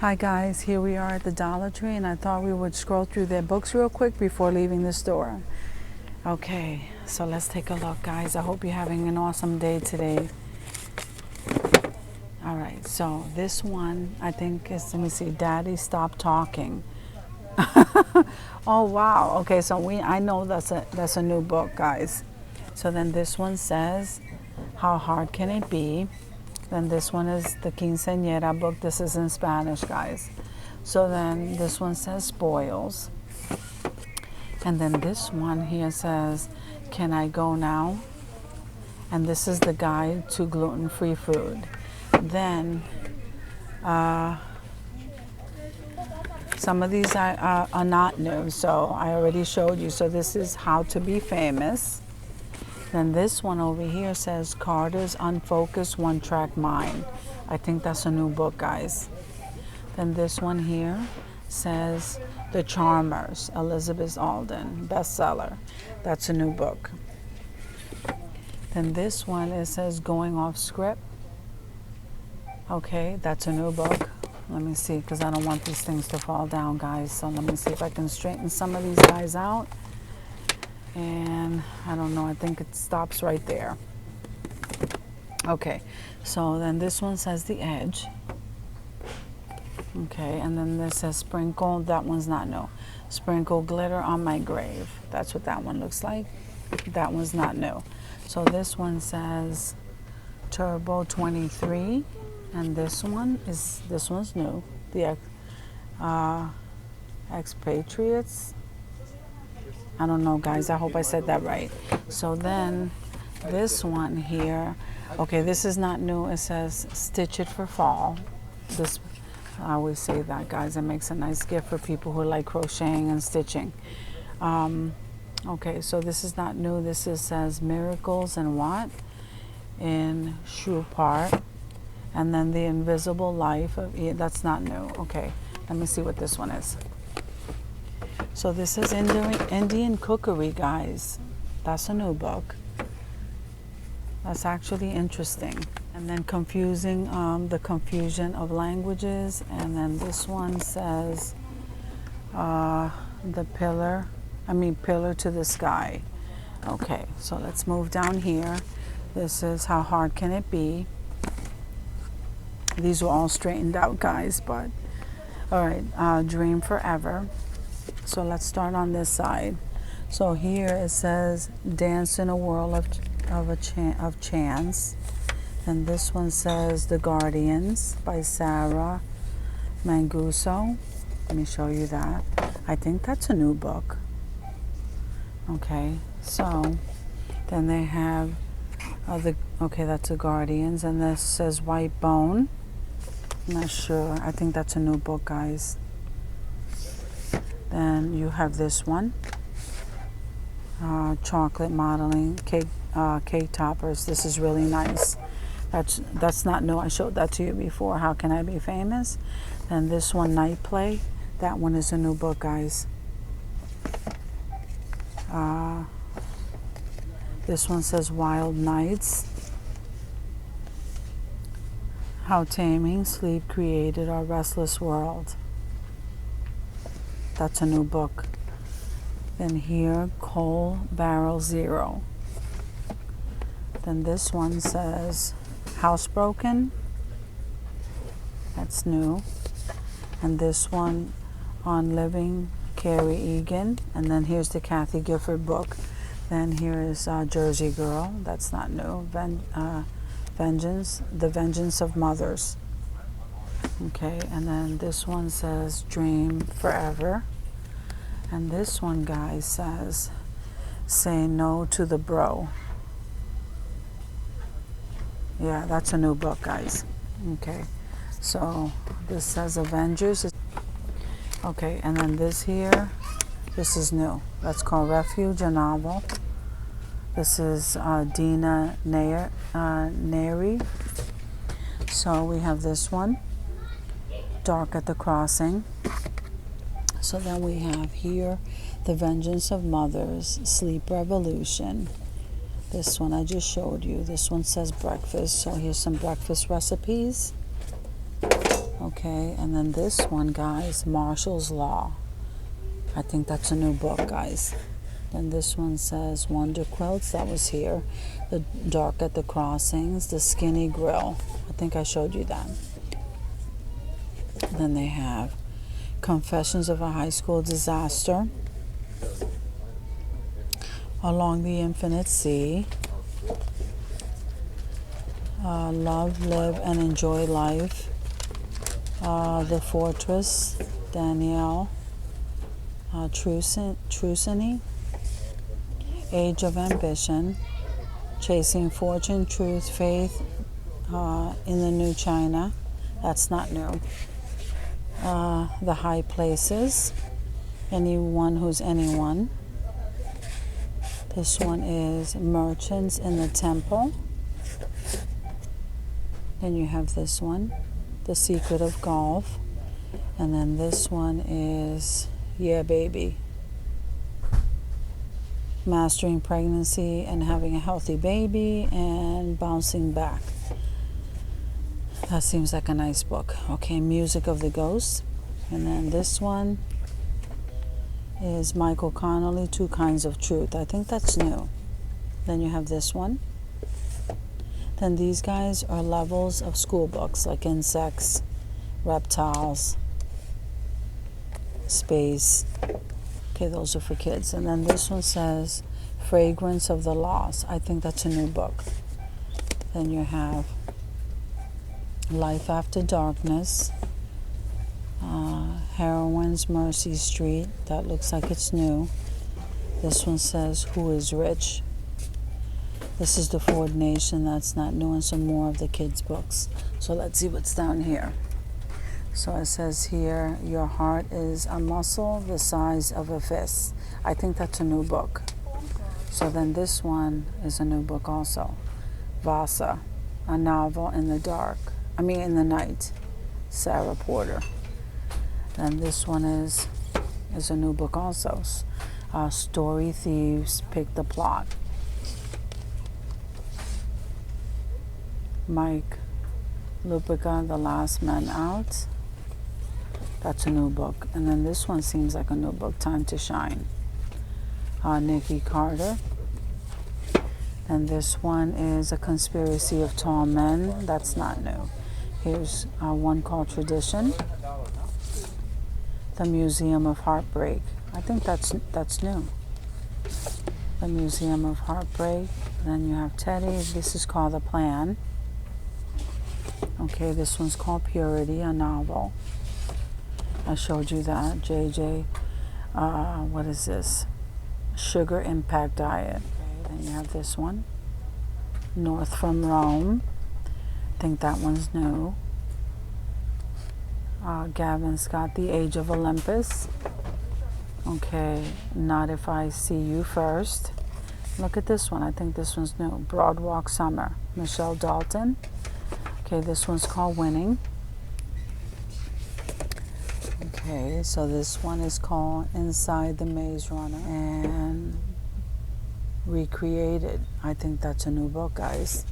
Hi guys, here we are at the Dollar Tree, and I thought we would scroll through their books real quick before leaving the store. Okay, so let's take a look, guys. I hope you're having an awesome day today. All right, so this one I think is, let me see, Daddy Stop Talking. Oh wow. Okay, so I know that's a new book, guys. So then this one says, How Hard Can It Be? Then this one is the Quinceañera book. This is in Spanish, guys. So then this one says Spoils. And then this one here says, Can I Go Now? And this is the Guide to Gluten-Free Food. Then some of these are not new, so I already showed you. So this is How to Be Famous. Then this one over here says Carter's Unfocused One-Track Mind. I think that's a new book, guys. Then this one here says The Charmers, Elizabeth Alden, bestseller. That's a new book. Then this one, it says Going Off Script. Okay, that's a new book. Let me see, because I don't want these things to fall down, guys. So let me see if I can straighten some of these guys out. And I don't know, I think it stops right there. Okay, so then this one says The Edge. Okay, and then this says Sprinkle. That one's not new. Sprinkle Glitter on My Grave. That's what that one looks like. That one's not new. So this one says Turbo 23. And this one's new. The Expatriates. I don't know, guys. I hope I said that right. So then this one here, okay, this is not new. It says Stitch It for Fall. This, I always say that, guys. It makes a nice gift for people who like crocheting and stitching. Okay, so this is not new. This says Miracles and what? In Shrewpart. And then The Invisible Life of, that's not new. Okay, let me see what this one is. So this is Indian Cookery, guys. That's a new book. That's actually interesting. And then Confusing, the Confusion of Languages. And then this one says Pillar to the Sky. Okay, so let's move down here. This is How Hard Can It Be? These were all straightened out, guys, but all right, Dream Forever. So let's start on this side. So here it says Dance in a World of Chance. And this one says The Guardians by Sarah Manguso. Let me show you that. I think that's a new book. Okay, so then they have that's The Guardians, and this says White Bone. I'm not sure. I think that's a new book, guys. Then you have this one, Chocolate Modeling Cake Toppers. This is really nice. That's not new. I showed that to you before. How Can I Be Famous? Then this one, Night Play. That one is a new book, guys. This one says Wild Nights. How Taming Sleep Created Our Restless World. That's a new book. Then here, Coal Barrel Zero. Then this one says Housebroken. That's new. And this one on Living, Carrie Egan. And then here's the Kathy Gifford book. Then here is Jersey Girl. That's not new. The Vengeance of Mothers. Okay, and then this one says Dream Forever. And this one, guys, says Say No to the Bro. Yeah, that's a new book, guys. Okay, so this says Avengers. Okay, and then this here, this is new. That's called Refuge, a novel. This is Dina Neri. So we have this one, Dark at the Crossing. So then we have here The Vengeance of Mothers, Sleep Revolution. This one I just showed you. This one says breakfast. So here's some breakfast recipes. Okay, and then this one, guys, Marshall's Law. I think that's a new book, guys. Then this one says Wonder Quilts. That was here. The Dark at the Crossings. The Skinny Grill. I think I showed you that. Then they have Confessions of a High School Disaster. Along the Infinite Sea. Love, Live, and Enjoy Life. The Fortress. Danielle. Trucini. Age of Ambition. Chasing Fortune, Truth, Faith in the New China. That's not new. The High Places. Anyone Who's Anyone. This one is Merchants in the Temple. Then you have this one, The Secret of Golf. And then this one is Yeah Baby. Mastering Pregnancy and Having a Healthy Baby and Bouncing Back. That seems like a nice book. Okay, Music of the Ghosts. And then this one is Michael Connolly, Two Kinds of Truth. I think that's new. Then you have this one. Then these guys are levels of school books, like insects, reptiles, space. Okay, those are for kids. And then this one says Fragrance of the Lost. I think that's a new book. Then you have Life After Darkness. Heroines, Mercy Street. That looks like it's new. This one says Who is Rich? This is the Ford Nation. That's not new, and some more of the kids' books. So let's see what's down here. So it says here, Your Heart is a Muscle the Size of a Fist. I think that's a new book. So then this one is a new book also. Vasa, a novel in the in the night. Sarah Porter. Then this one is a new book also. Story Thieves, Pick the Plot. Mike Lupica, The Last Man Out. That's a new book. And then this one seems like a new book, Time to Shine. Nikki Carter. And this one is A Conspiracy of Tall Men. That's not new. Here's one called Tradition. The Museum of Heartbreak. I think that's new. The Museum of Heartbreak. Then you have Teddy. This is called The Plan. Okay, this one's called Purity, a novel. I showed you that. JJ, what is this? Sugar Impact Diet. Okay, then you have this one. North from Rome. I think that one's new. Gavin Scott, The Age of Olympus. Okay, Not If I See You First. Look at this one. I think this one's new. Broadwalk Summer. Michelle Dalton. Okay, this one's called Winning. Okay, so this one is called Inside the Maze Runner and Recreated. I think that's a new book, guys.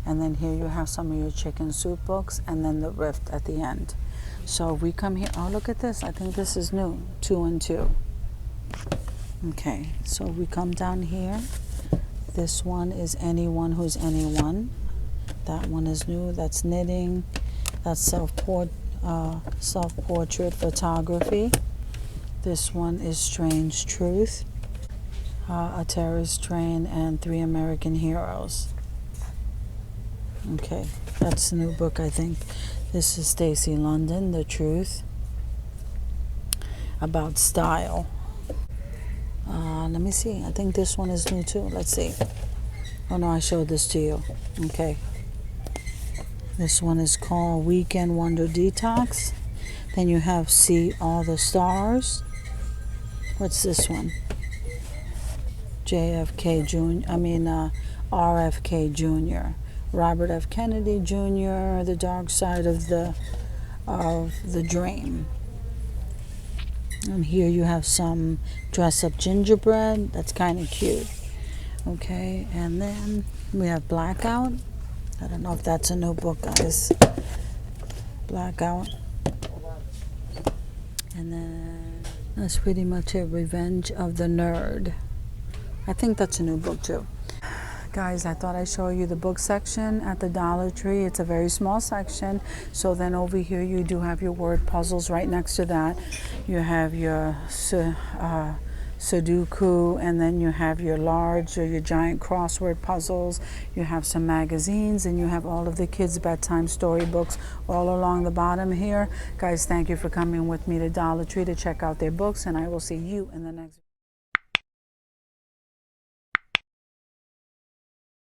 And then here you have some of your chicken soup books, and then The Rift at the end. So if we come here, oh, look at this. I think this is new, 2 and 2. Okay, so we come down here. This one is Anyone Who's Anyone. That one is new. That's knitting. That's self-portrait photography. This one is Strange Truth. A Terrorist Train and 3 American Heroes. Okay, that's a new book, I think. This is Stacy London, The Truth. About Style. Let me see. I think this one is new too. Let's see. Oh no, I showed this to you. Okay. This one is called Weekend Wonder Detox. Then you have See All the Stars. What's this one? RFK Jr. Robert F. Kennedy Jr. The Dark Side of the Dream. And here you have some Dress Up Gingerbread. That's kind of cute. Okay, and then we have Blackout. I don't know if that's a new book, guys. Blackout. And then that's pretty much it. Revenge of the Nerd. I think that's a new book too. Guys, I thought I'd show you the book section at the Dollar Tree. It's a very small section. So then over here you do have your word puzzles right next to that. You have your Sudoku, and then you have your large or your giant crossword puzzles. You have some magazines, and you have all of the kids' bedtime storybooks all along the bottom here. Guys, thank you for coming with me to Dollar Tree to check out their books, and I will see you in the next video.